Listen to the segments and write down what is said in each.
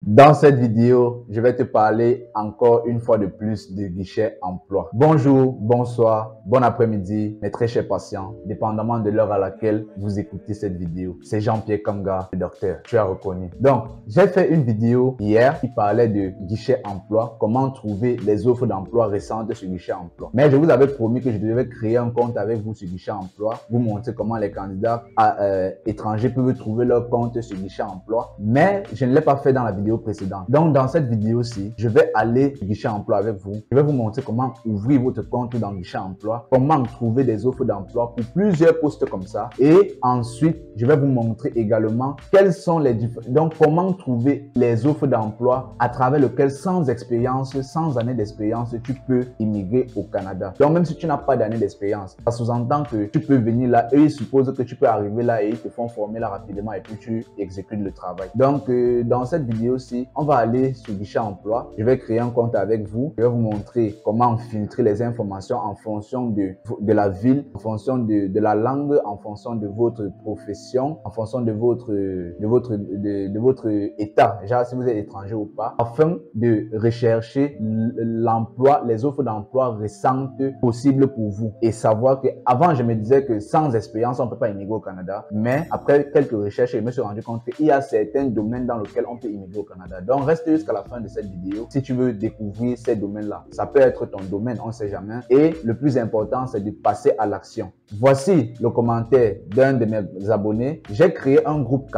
Dans cette vidéo, je vais te parler encore une fois de plus de guichet emploi. Bonjour, bonsoir, bon après-midi, mes très chers patients, dépendamment de l'heure à laquelle vous écoutez cette vidéo. C'est Jean-Pierre Kamga, le docteur, tu as reconnu. Donc, j'ai fait une vidéo hier qui parlait de guichet emploi, comment trouver les offres d'emploi récentes sur guichet emploi. Mais je vous avais promis que je devais créer un compte avec vous sur guichet emploi, vous montrer comment les candidats étrangers peuvent trouver leur compte sur guichet emploi. Mais je ne l'ai pas fait dans la vidéo précédente. Donc, dans cette vidéo-ci, je vais aller sur guichet emploi avec vous. Je vais vous montrer comment ouvrir votre compte dans guichet emploi, comment trouver des offres d'emploi pour plusieurs postes comme ça. Et ensuite, je vais vous montrer également quels sont comment trouver les offres d'emploi à travers lesquelles, sans expérience, sans année d'expérience, tu peux immigrer au Canada. Donc, même si tu n'as pas d'année d'expérience, ça sous-entend que tu peux venir là. Eux, ils supposent que tu peux arriver là et ils te font former là rapidement et puis tu exécutes le travail. Donc, dans cette vidéo-ci, on va aller sur guichet emploi. Je vais créer un compte avec vous. Je vais vous montrer comment filtrer les informations en fonction de la ville, en fonction de la langue, en fonction de votre profession, en fonction de votre état, genre si vous êtes étranger ou pas, afin de rechercher l'emploi, les offres d'emploi récentes possibles pour vous. Et savoir que avant je me disais que sans expérience, on ne peut pas immigrer au Canada. Mais après quelques recherches, je me suis rendu compte qu'il y a certains domaines dans lesquels on peut immigrer au Canada. Donc, reste jusqu'à la fin de cette vidéo si tu veux découvrir ces domaines-là. Ça peut être ton domaine, on ne sait jamais. Et le plus important, c'est de passer à l'action. Voici le commentaire d'un de mes abonnés. J'ai créé un groupe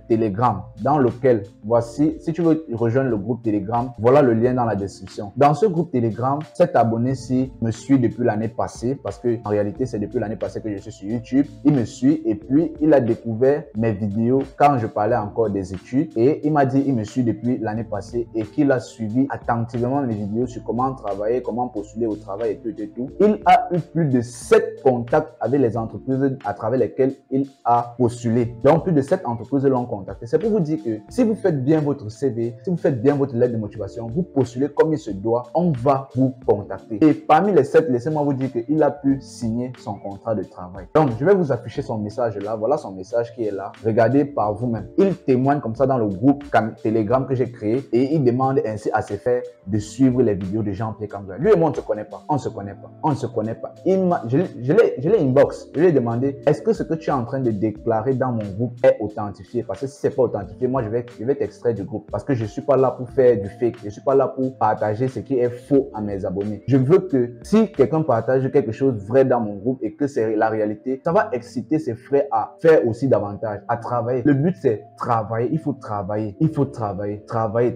Telegram dans lequel, voici, si tu veux rejoindre le groupe Telegram, voilà le lien dans la description. Dans ce groupe Telegram, cet abonné-ci me suit depuis l'année passée parce que en réalité, c'est depuis l'année passée que je suis sur YouTube. Il me suit et puis il a découvert mes vidéos quand je parlais encore des études et il m'a dit il me suit depuis l'année passée et qu'il a suivi attentivement les vidéos sur comment travailler, comment postuler au travail et tout. Il a eu plus de 7 contacts avec les entreprises à travers lesquelles il a postulé. Donc, plus de 7 entreprises l'ont contacté. C'est pour vous dire que si vous faites bien votre CV, si vous faites bien votre lettre de motivation, vous postulez comme il se doit, on va vous contacter. Et parmi les 7, laissez-moi vous dire qu'il a pu signer son contrat de travail. Donc, je vais vous afficher son message là. Voilà son message qui est là. Regardez par vous-même. Il témoigne comme ça dans le groupe Telegram que j'ai créé et il demande ainsi à ses frères de suivre les vidéos de Jean-Pierre Kamga. Lui et moi, on ne se connaît pas. On ne se connaît pas. On ne se connaît pas. Je l'ai inbox. Je lui ai demandé, est-ce que ce que tu es en train de déclarer dans mon groupe est authentifié? Parce que si ce n'est pas authentifié, moi, je vais t'extraire du groupe. Parce que je ne suis pas là pour faire du fake. Je ne suis pas là pour partager ce qui est faux à mes abonnés. Je veux que si quelqu'un partage quelque chose vrai dans mon groupe et que c'est la réalité, ça va exciter ses frères à faire aussi davantage, à travailler. Le but, c'est travailler. Il faut travailler. Il faut travailler. Travailler.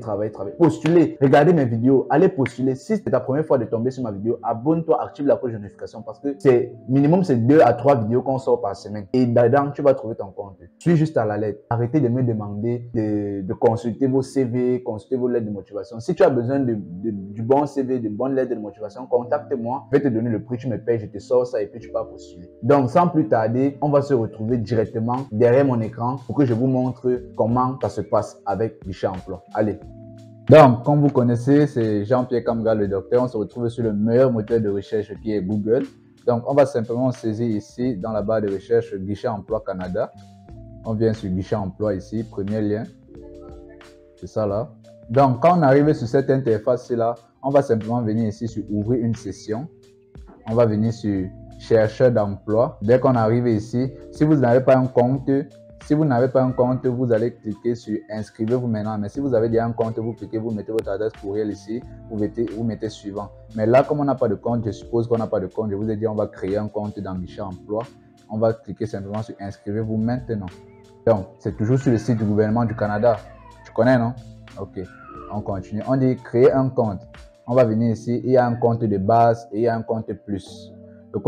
Postuler. Regardez mes vidéos. Allez postuler. Si c'est ta première fois de tomber sur ma vidéo, abonne-toi, active la cloche de notification parce que c'est minimum 2 à 3 vidéos qu'on sort par semaine. Et dedans, tu vas trouver ton compte. Suis juste à la lettre. Arrêtez de me demander de consulter vos CV, consulter vos lettres de motivation. Si tu as besoin du bon CV, de bonnes lettres de motivation, contacte-moi. Je vais te donner le prix, tu me payes, je te sors ça et puis tu vas postuler. Donc, sans plus tarder, on va se retrouver directement derrière mon écran pour que je vous montre comment ça se passe avec guichet emploi. Allez. Donc, comme vous connaissez, c'est Jean-Pierre Kamga, le docteur. On se retrouve sur le meilleur moteur de recherche qui est Google. Donc, on va simplement saisir ici dans la barre de recherche guichet emploi Canada. On vient sur guichet emploi ici, premier lien. C'est ça là. Donc, quand on arrive sur cette interface là, on va simplement venir ici sur ouvrir une session. On va venir sur chercheur d'emploi. Dès qu'on arrive ici, si vous n'avez pas un compte, vous allez cliquer sur inscrivez-vous maintenant. Mais si vous avez déjà un compte, vous cliquez, vous mettez votre adresse courriel ici, vous mettez suivant. Mais là, comme on n'a pas de compte, je suppose qu'on n'a pas de compte, je vous ai dit on va créer un compte dans guichet emploi. On va cliquer simplement sur inscrivez-vous maintenant. Donc, c'est toujours sur le site du gouvernement du Canada. Tu connais, non? Ok, on continue. On dit créer un compte. On va venir ici, il y a un compte de base et il y a un compte plus. Le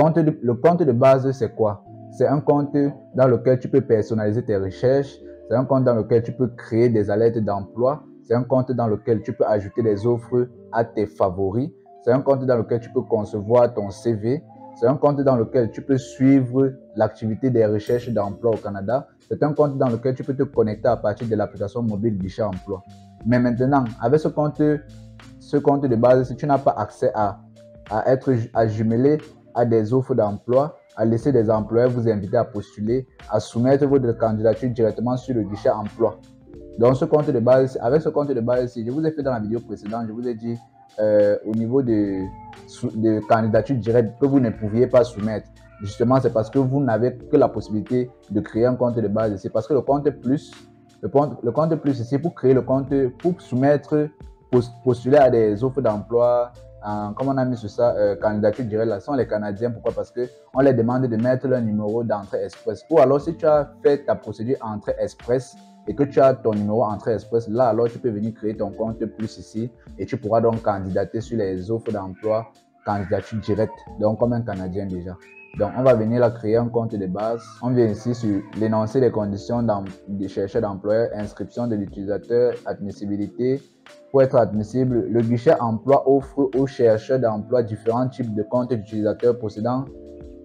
compte de base, c'est quoi? C'est un compte dans lequel tu peux personnaliser tes recherches. C'est un compte dans lequel tu peux créer des alertes d'emploi. C'est un compte dans lequel tu peux ajouter des offres à tes favoris. C'est un compte dans lequel tu peux concevoir ton CV. C'est un compte dans lequel tu peux suivre l'activité des recherches d'emploi au Canada. C'est un compte dans lequel tu peux te connecter à partir de l'application mobile guichet emploi. Mais maintenant, avec ce compte de base, si tu n'as pas accès à jumeler à des offres d'emploi, à laisser des employeurs vous inviter à postuler, à soumettre votre candidature directement sur le guichet emploi. Donc ce compte de base, avec ce compte de base, je vous ai fait dans la vidéo précédente, je vous ai dit au niveau de candidature directe que vous ne pouviez pas soumettre. Justement, c'est parce que vous n'avez que la possibilité de créer un compte de base. C'est parce que le compte plus, ici, pour créer le compte, pour soumettre, postuler à des offres d'emploi, comme on a mis sur ça, candidature directe, là, sont les Canadiens. Pourquoi? Parce qu'on les demande de mettre leur numéro d'entrée express. Ou alors, si tu as fait ta procédure entrée express et que tu as ton numéro entrée express, là, alors tu peux venir créer ton compte plus ici et tu pourras donc candidater sur les offres d'emploi, candidature directe, donc comme un Canadien déjà. Donc, on va venir là créer un compte de base. On vient ici sur l'énoncé des conditions des chercheurs d'emploi, inscription de l'utilisateur, admissibilité. Pour être admissible, le guichet emploi offre aux chercheurs d'emploi différents types de comptes d'utilisateurs possédant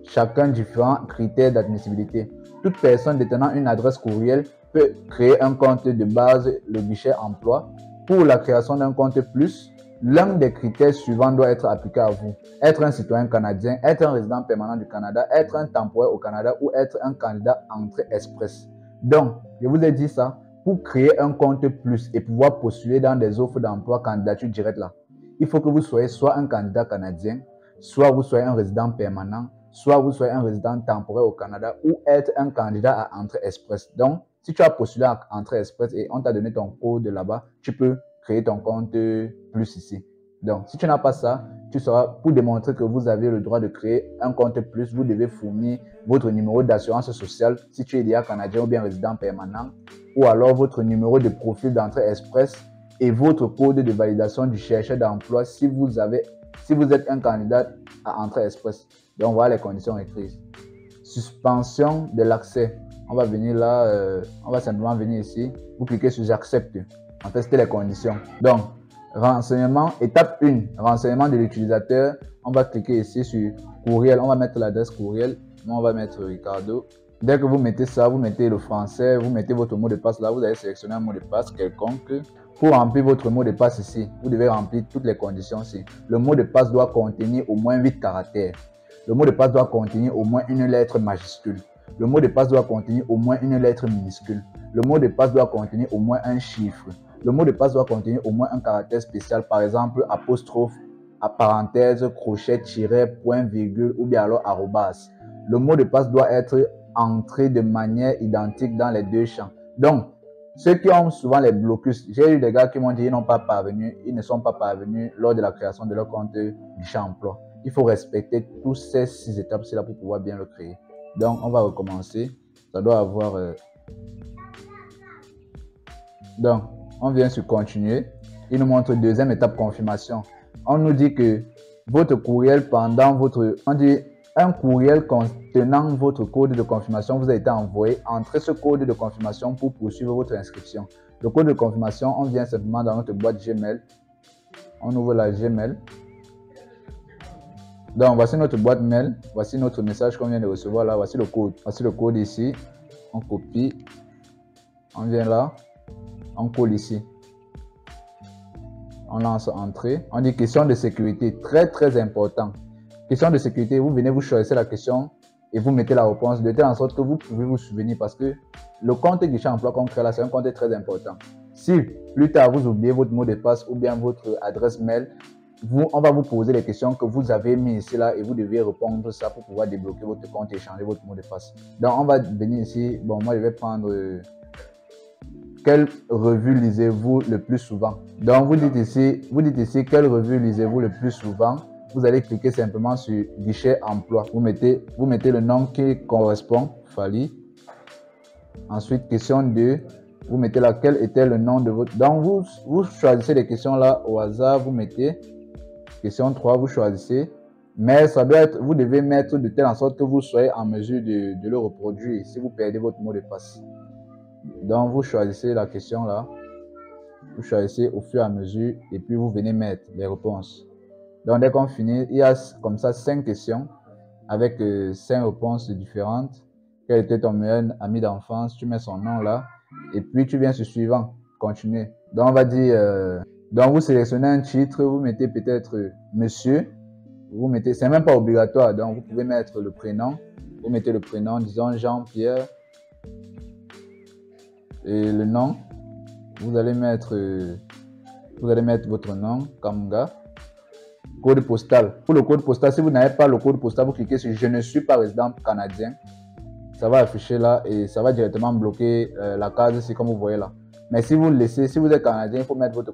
chacun différents critères d'admissibilité. Toute personne détenant une adresse courriel peut créer un compte de base, le guichet emploi. Pour la création d'un compte plus, l'un des critères suivants doit être appliqué à vous. Être un citoyen canadien, être un résident permanent du Canada, être un temporaire au Canada ou être un candidat entrée express. Donc, je vous ai dit ça, pour créer un compte plus et pouvoir postuler dans des offres d'emploi candidature directe là, il faut que vous soyez soit un candidat canadien, soit vous soyez un résident permanent, soit vous soyez un résident temporaire au Canada ou être un candidat à entrée express. Donc, si tu as postulé à entrée express et on t'a donné ton code là-bas, tu peux créer ton compte plus ici. Donc, si tu n'as pas ça, tu sauras, pour démontrer que vous avez le droit de créer un compte plus, vous devez fournir votre numéro d'assurance sociale si tu es déjà canadien ou bien résident permanent, ou alors votre numéro de profil d'entrée express et votre code de validation du chercheur d'emploi si vous êtes un candidat à entrée express. Donc, voilà les conditions écrites. Suspension de l'accès. On va venir là, on va simplement venir ici. Vous cliquez sur j'accepte. En fait, c'était les conditions. Donc, renseignement, étape 1, renseignement de l'utilisateur. On va cliquer ici sur courriel. On va mettre l'adresse courriel. Moi, on va mettre Ricardo. Dès que vous mettez ça, vous mettez le français, vous mettez votre mot de passe là. Vous allez sélectionner un mot de passe quelconque. Pour remplir votre mot de passe ici, vous devez remplir toutes les conditions ici. Le mot de passe doit contenir au moins 8 caractères. Le mot de passe doit contenir au moins une lettre majuscule. Le mot de passe doit contenir au moins une lettre minuscule. Le mot de passe doit contenir au moins un chiffre. Le mot de passe doit contenir au moins un caractère spécial, par exemple apostrophe, à parenthèse, crochet, tiret, point, virgule ou bien alors arrobas. Le mot de passe doit être entré de manière identique dans les deux champs. Donc, ceux qui ont souvent les blocus, j'ai eu des gars qui m'ont dit qu'ils ne sont pas parvenus lors de la création de leur compte guichet emploi. Il faut respecter tous ces 6 étapes-là pour pouvoir bien le créer. Donc, on va recommencer. Ça doit avoir... Donc, on vient sur continuer. Il nous montre deuxième étape confirmation. On nous dit que votre courriel pendant votre... On dit un courriel contenant votre code de confirmation vous a été envoyé. Entrez ce code de confirmation pour poursuivre votre inscription. Le code de confirmation, on vient simplement dans notre boîte Gmail. On ouvre la Gmail. Donc, voici notre boîte mail. Voici notre message qu'on vient de recevoir là. Voici le code. Voici le code ici. On copie. On vient là. On colle ici. On lance entrée. On dit question de sécurité. Très, très important. Question de sécurité. Vous venez, vous choisissez la question et vous mettez la réponse de telle en sorte que vous pouvez vous souvenir parce que le compte guichet emploi qu'on crée là, c'est un compte très important. Si plus tard vous oubliez votre mot de passe ou bien votre adresse mail, on va vous poser les questions que vous avez mis ici là et vous devez répondre ça pour pouvoir débloquer votre compte et changer votre mot de passe. Donc on va venir ici. Bon, moi je vais prendre quelle revue lisez-vous le plus souvent. Donc vous dites ici quelle revue lisez-vous le plus souvent. Vous allez cliquer simplement sur guichet emploi. Vous mettez le nom qui correspond, Fali. Ensuite, question 2. Vous mettez là quel était le nom de votre... Donc vous choisissez les questions là au hasard. Vous mettez question 3, vous choisissez. Mais ça doit être, vous devez mettre de telle sorte que vous soyez en mesure de le reproduire si vous perdez votre mot de passe. Donc vous choisissez la question là. Vous choisissez au fur et à mesure et puis vous venez mettre les réponses. Donc dès qu'on finit, il y a comme ça 5 questions avec 5 réponses différentes. Quel était ton meilleur ami d'enfance? Tu mets son nom là. Et puis tu viens sur suivant. Continuer. Donc on va dire... donc vous sélectionnez un titre. Vous mettez peut-être monsieur. Vous mettez... C'est même pas obligatoire. Donc vous pouvez mettre le prénom. Vous mettez le prénom. Disons Jean-Pierre. Et le nom. vous allez mettre votre nom, Kamga. Code postal. Pour le code postal, si vous n'avez pas le code postal, vous cliquez sur je ne suis pas résident canadien. Ça va afficher là et ça va directement bloquer la case ici comme vous voyez là. Mais si vous laissez, si vous êtes canadien, il faut mettre votre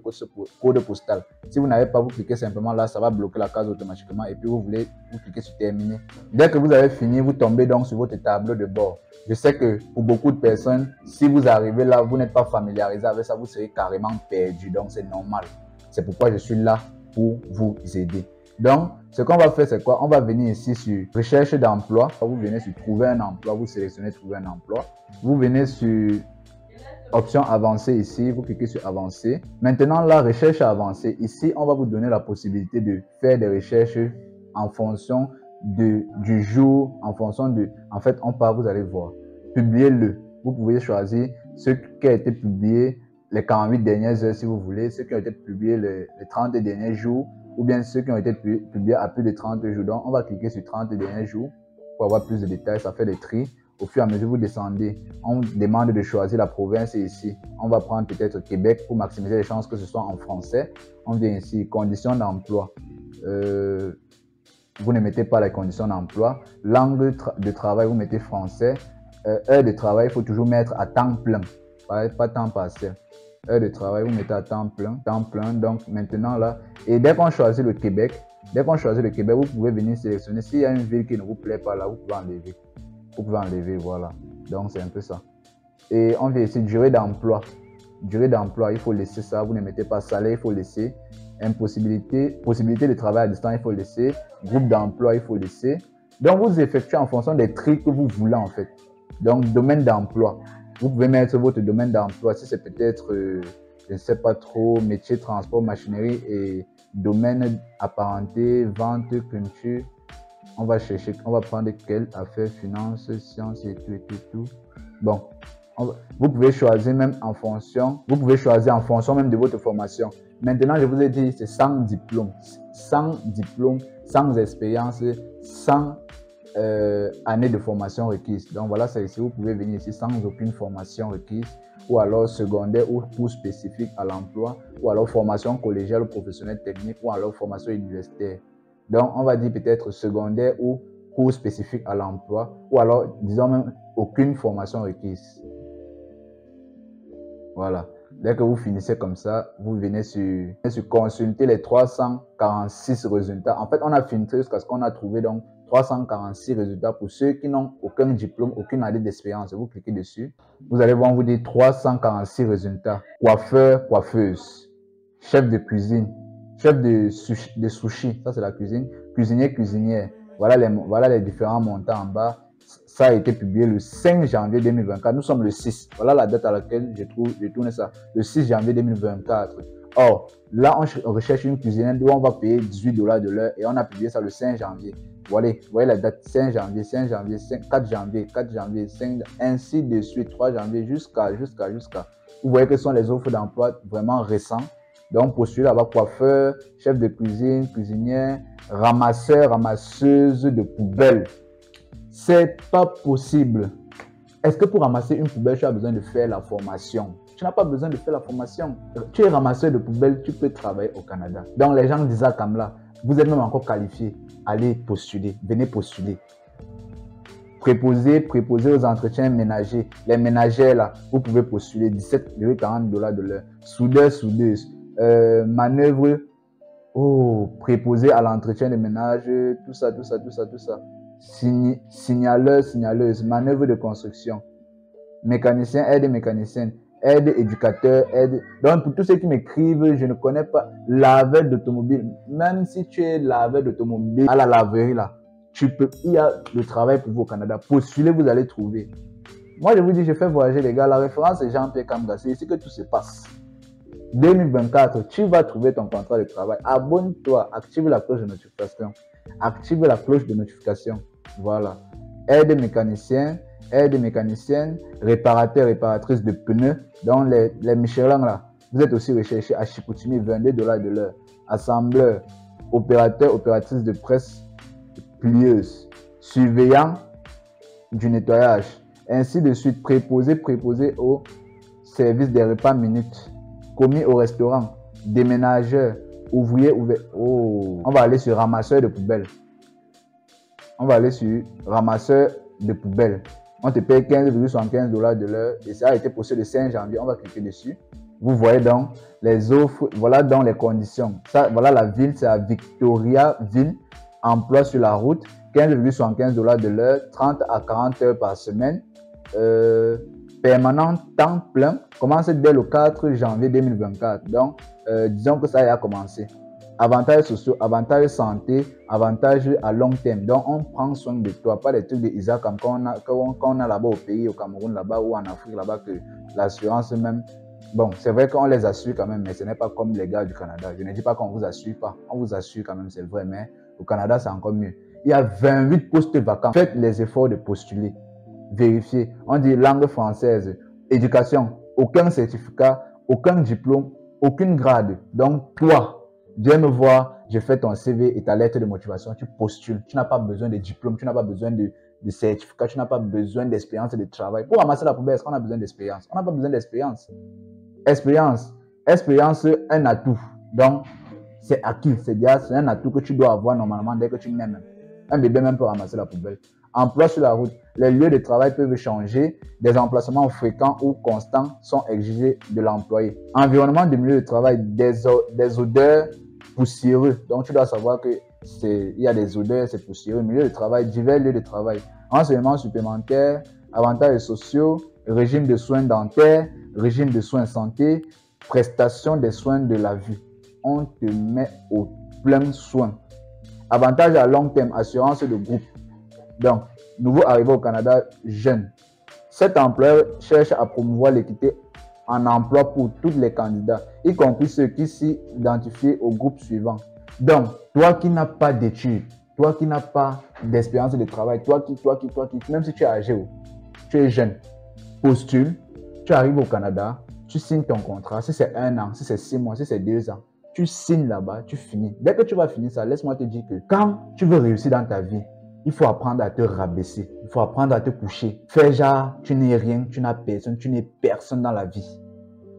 code postal. Si vous n'avez pas, vous cliquez simplement là, ça va bloquer la case automatiquement et puis vous cliquez sur terminer. Dès que vous avez fini, vous tombez donc sur votre tableau de bord. Je sais que pour beaucoup de personnes, si vous arrivez là, vous n'êtes pas familiarisé avec ça, vous serez carrément perdu. Donc c'est normal. C'est pourquoi je suis là pour vous aider. Donc, ce qu'on va faire, c'est quoi? On va venir ici sur recherche d'emploi. Vous venez sur trouver un emploi, vous sélectionnez trouver un emploi. Vous venez sur option avancée ici, vous cliquez sur avancer. Maintenant, la recherche avancée, ici, on va vous donner la possibilité de faire des recherches en fonction du jour, en fonction de, en fait, vous allez voir, publiez-le. Vous pouvez choisir ce qui a été publié les 48 dernières heures si vous voulez, ceux qui ont été publiés les 30 derniers jours, ou bien ceux qui ont été publiés à plus de 30 jours. Donc, on va cliquer sur 30 derniers jours pour avoir plus de détails. Ça fait des tri. Au fur et à mesure vous descendez, on demande de choisir la province ici. On va prendre peut-être Québec pour maximiser les chances que ce soit en français. On vient ici, conditions d'emploi. Vous ne mettez pas les conditions d'emploi. Langue de travail, vous mettez français. Heure de travail, il faut toujours mettre à temps plein, pas temps partiel. Heure de travail, vous mettez à temps plein. Donc maintenant là, et dès qu'on choisit le Québec, vous pouvez venir sélectionner. S'il y a une ville qui ne vous plaît pas là, vous pouvez enlever. Vous pouvez enlever, voilà. Donc c'est un peu ça. Et on vient ici, durée d'emploi. Durée d'emploi, il faut laisser ça. Vous ne mettez pas salaire, il faut laisser. Possibilité de travail à distance, il faut laisser. Groupe d'emploi, il faut laisser. Donc vous effectuez en fonction des trucs que vous voulez en fait. Donc domaine d'emploi. Vous pouvez mettre votre domaine d'emploi. Si c'est peut-être, je ne sais pas trop, métier, transport, machinerie et domaine apparenté, vente, culture. On va chercher, on va prendre quelle affaires, finances, sciences et tout. Bon, vous pouvez choisir même en fonction, même de votre formation. Maintenant, je vous ai dit, c'est sans diplôme, sans expérience, sans année de formation requise. Donc voilà, c'est ici, vous pouvez venir ici sans aucune formation requise, ou alors secondaire ou cours spécifique à l'emploi, ou alors formation collégiale ou professionnelle technique, ou alors formation universitaire. Donc, on va dire peut-être secondaire ou cours spécifique à l'emploi, ou alors, disons même, aucune formation requise. Voilà. Dès que vous finissez comme ça, vous venez sur consulter les 346 résultats. En fait, on a filtré jusqu'à ce qu'on a trouvé donc 346 résultats pour ceux qui n'ont aucun diplôme, aucune année d'expérience. Vous cliquez dessus. Vous allez voir, on vous dit 346 résultats. Coiffeur, coiffeuse, chef de cuisine, chef de sushi, ça c'est la cuisine, cuisinier, cuisinière. Voilà les différents montants en bas. Ça a été publié le 5 janvier 2024. Nous sommes le 6. Voilà la date à laquelle j'ai tourné ça. Le 6 janvier 2024. Or, là, on recherche une cuisinière où on va payer 18 $ de l'heure et on a publié ça le 5 janvier. Voilà, vous voyez la date 5 janvier, 5 janvier, 4 janvier, 4 janvier, 5, ainsi de suite, 3 janvier jusqu'à. Vous voyez que ce sont les offres d'emploi vraiment récentes. Donc, postulez là-bas, coiffeur, chef de cuisine, cuisinière, ramasseur, ramasseuse de poubelles. C'est pas possible. Est-ce que pour ramasser une poubelle, tu as besoin de faire la formation? Tu n'as pas besoin de faire la formation. Tu es ramasseur de poubelle, tu peux travailler au Canada. Donc, les gens disent comme là, vous êtes même encore qualifié. Allez postuler, venez postuler. Préposé aux entretiens ménagers. Les ménagères là, vous pouvez postuler 17,40 $ de l'heure. Soudeur, soudeuse. Manœuvre, préposé à l'entretien de ménage, tout ça. Signaleuse, manœuvre de construction. Mécanicien, aide mécanicienne, aide éducateur, aide. Donc pour tous ceux qui m'écrivent, je ne connais pas, laveur d'automobile. Même si tu es laveur d'automobile à la laverie là, il y a le travail pour vous au Canada. Postulez, vous allez trouver. Moi je vous dis, je fais voyager les gars. La référence est Jean-Pierre Kamga. C'est ici que tout se passe. 2024, tu vas trouver ton contrat de travail. Abonne-toi, active la cloche de notification. Voilà. Aide mécanicien, réparateur, réparatrice de pneus. Donc les Michelin là, vous êtes aussi recherché à Chicoutimi, 22 $ de l'heure. Assembleur, opérateur, opératrice de presse, plieuse, surveillant du nettoyage, ainsi de suite. Préposé au service des repas minutes. commis au restaurant, déménageur, ouvrier, Oh, on va aller sur ramasseur de poubelles. On va aller sur ramasseur de poubelles. On te paye 15,75 $ de l'heure et ça a été posté le 5 janvier. On va cliquer dessus. Vous voyez donc les offres, voilà dans les conditions. Ça, voilà la ville, c'est à Victoriaville. Emploi sur la route, 15,75 $ de l'heure, 30 à 40 heures par semaine. Permanent temps plein, commence dès le 4 janvier 2024. Donc, disons que ça a commencé. Avantages sociaux, avantages santé, avantages à long terme. Donc, on prend soin de toi, pas des trucs de Isaac comme quand on a là-bas au pays, au Cameroun, là-bas ou en Afrique, là-bas, que l'assurance même. Bon, c'est vrai qu'on les assure quand même, mais ce n'est pas comme les gars du Canada. Je ne dis pas qu'on ne vous assure pas. On vous assure quand même, c'est vrai, mais au Canada, c'est encore mieux. Il y a 28 postes vacants. Faites les efforts de postuler. Vérifiez. On dit langue française, éducation, aucun certificat, aucun diplôme, aucune grade. Donc, toi, viens me voir, je fais ton CV et ta lettre de motivation, tu postules. Tu n'as pas besoin de diplôme, tu n'as pas besoin de certificat, tu n'as pas besoin d'expérience et de travail. Pour ramasser la poubelle, est-ce qu'on a besoin d'expérience? On n'a pas besoin d'expérience. Expérience, un atout. Donc, c'est acquis, c'est un atout que tu dois avoir normalement dès que tu nais même. Un bébé même peut ramasser la poubelle. Emploi sur la route. Les lieux de travail peuvent changer. Des emplacements fréquents ou constants sont exigés de l'employé. Environnement du milieu de travail, des odeurs poussiéreux. Donc, tu dois savoir que il y a des odeurs, c'est poussiéreux. Milieu de travail, divers lieux de travail. Enseignement supplémentaire, avantages sociaux, régime de soins dentaires, régime de soins santé, prestation des soins de la vue. On te met au plein soin. Avantages à long terme, assurance de groupe. Donc, nouveau arrivé au Canada, jeune. Cet employeur cherche à promouvoir l'équité en emploi pour tous les candidats, y compris ceux qui s'identifient au groupe suivant. Donc, toi qui n'as pas d'études, toi qui n'as pas d'expérience de travail, toi qui, même si tu es âgé, tu es jeune, postule, tu arrives au Canada, tu signes ton contrat, si c'est 1 an, si c'est 6 mois, si c'est 2 ans, tu signes là-bas, tu finis. Dès que tu vas finir ça, laisse-moi te dire que quand tu veux réussir dans ta vie, il faut apprendre à te rabaisser, il faut apprendre à te coucher. Fais genre, tu n'es rien, tu n'as personne, tu n'es personne dans la vie.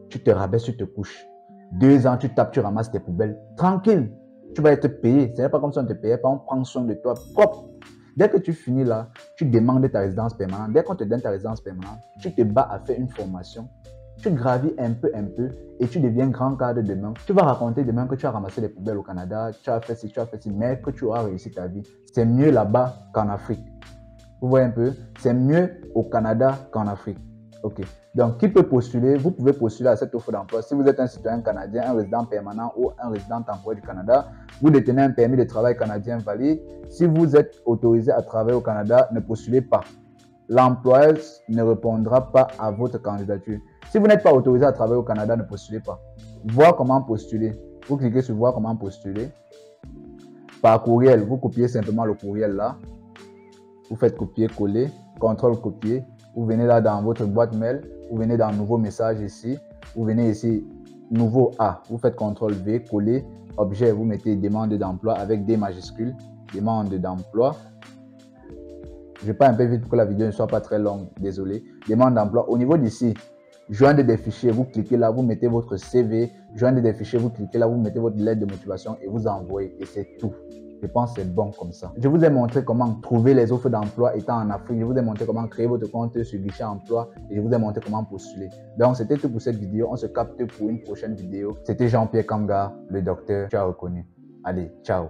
Tu te rabaisses, tu te couches. 2 ans, tu tapes, tu ramasses tes poubelles. Tranquille, tu vas être payé. Ce n'est pas comme si on te payait pas, on prend soin de toi propre. Dès que tu finis là, tu demandes ta résidence permanente. Dès qu'on te donne ta résidence permanente, tu te bats à faire une formation. Tu gravis un peu et tu deviens grand cadre demain. Tu vas raconter demain que tu as ramassé les poubelles au Canada, tu as fait ci, mais que tu auras réussi ta vie. C'est mieux là-bas qu'en Afrique. Vous voyez un peu? C'est mieux au Canada qu'en Afrique. Ok. Donc, qui peut postuler? Vous pouvez postuler à cette offre d'emploi. Si vous êtes un citoyen canadien, un résident permanent ou un résident temporaire du Canada, vous détenez un permis de travail canadien valide. Si vous êtes autorisé à travailler au Canada, ne postulez pas. L'employeur ne répondra pas à votre candidature. Si vous n'êtes pas autorisé à travailler au Canada, ne postulez pas. Voir comment postuler. Vous cliquez sur voir comment postuler. Par courriel, vous copiez simplement le courriel là. Vous faites copier-coller, contrôle-copier. Vous venez là dans votre boîte mail. Vous venez dans nouveau message ici. Vous venez ici, nouveau A. Vous faites contrôle V, coller. Objet, vous mettez demande d'emploi avec D majuscules. Demande d'emploi. Je pars un peu vite pour que la vidéo ne soit pas très longue. Désolé. Demande d'emploi. Au niveau d'ici, joindre des fichiers, vous cliquez là, vous mettez votre CV. Joindre des fichiers, vous cliquez là, vous mettez votre lettre de motivation et vous envoyez. Et c'est tout. Je pense que c'est bon comme ça. Je vous ai montré comment trouver les offres d'emploi étant en Afrique. Je vous ai montré comment créer votre compte sur Guichet Emploi et je vous ai montré comment postuler. Donc, c'était tout pour cette vidéo. On se capte pour une prochaine vidéo. C'était Jean-Pierre Kanga, le docteur. Tu as reconnu. Allez, ciao.